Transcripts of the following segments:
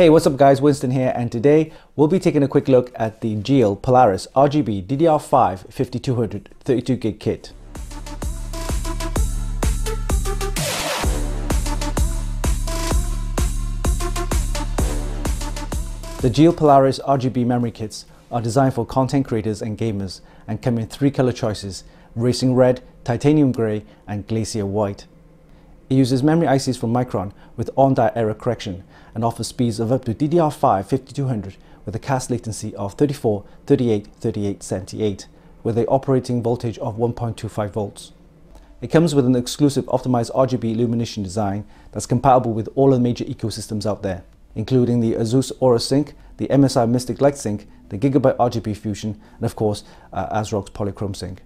Hey, what's up guys, Winston here, and today we'll be taking a quick look at the GEIL Polaris RGB DDR5-5200 32GB kit. The GEIL Polaris RGB memory kits are designed for content creators and gamers and come in three color choices: Racing Red, Titanium Grey and Glacier White. It uses memory ICs from Micron with on-die error correction and offers speeds of up to DDR5-5200 with a cast latency of 34, 38, 38, 78 with an operating voltage of 1.25 volts. It comes with an exclusive Optimized RGB Illumination Design that's compatible with all of the major ecosystems out there, including the Asus AuraSync, the MSI Mystic Light Sync, the Gigabyte RGB Fusion, and of course ASRock's Polychrome sync.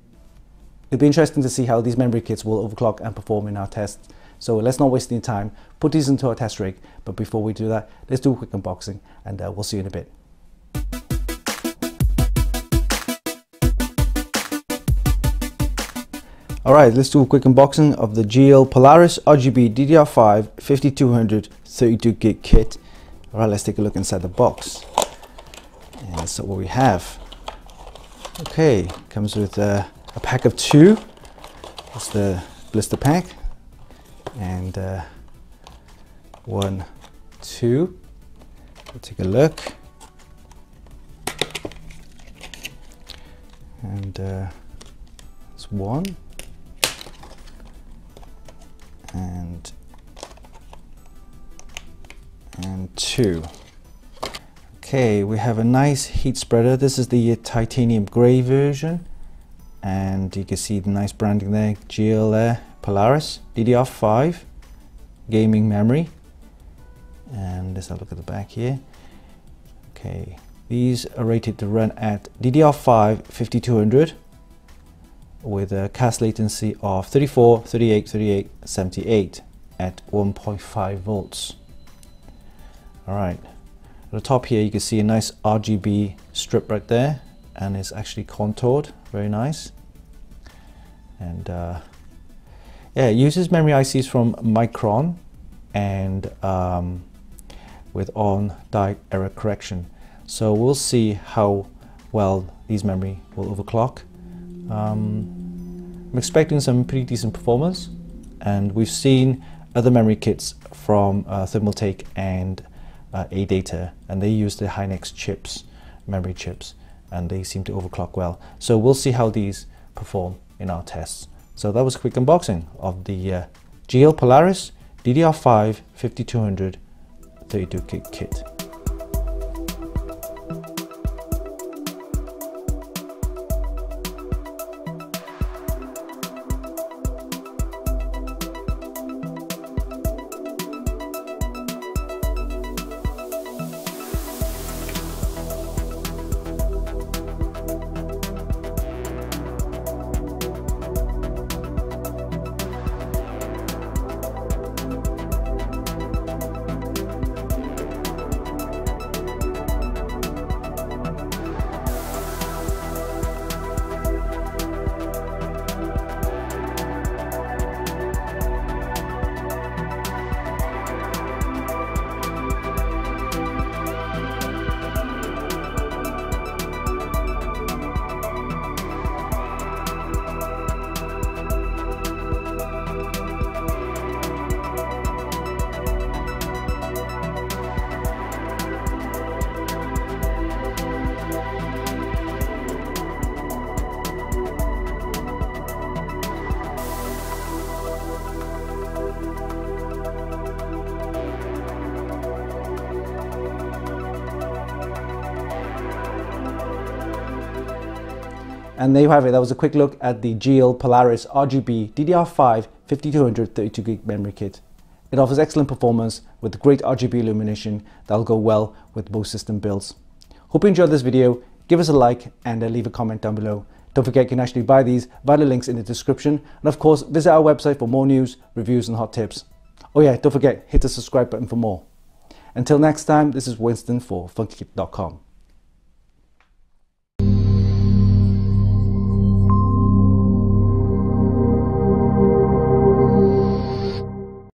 It'll be interesting to see how these memory kits will overclock and perform in our tests. So let's not waste any time, put these into our test rig, but before we do that, let's do a quick unboxing and we'll see you in a bit. Alright, let's do a quick unboxing of the GEIL Polaris RGB DDR5-5200 32GB kit. Alright, let's take a look inside the box. And so what we have. Okay, comes with a pack of two. That's the blister pack. And 1, 2. We'll take a look. And it's 1. And 2. Okay, we have a nice heat spreader. This is the titanium grey version, and you can see the nice branding there, GEIL Polaris DDR5 gaming memory. And let's have a look at the back here. Okay, these are rated to run at DDR5-5200 with a cast latency of 34, 38, 38, 78 at 1.5 volts. Alright, at the top here you can see a nice RGB strip right there, and it's actually contoured, very nice. And yeah, it uses memory ICs from Micron and with on-die error correction. So we'll see how well these memory will overclock. I'm expecting some pretty decent performance, and we've seen other memory kits from Thermaltake and AData, and they use the Hynix chips, memory chips, and they seem to overclock well. So we'll see how these perform in our tests. So that was a quick unboxing of the GEIL Polaris DDR5-5200 32GB kit. And there you have it. That was a quick look at the GEIL Polaris RGB DDR5-5200 32GB memory kit. It offers excellent performance with great RGB illumination that'll go well with most system builds. Hope you enjoyed this video. Give us a like and leave a comment down below. Don't forget you can actually buy these via the links in the description. And of course, visit our website for more news, reviews and hot tips. Oh yeah, don't forget, hit the subscribe button for more. Until next time, this is Winston for Funkykit.com.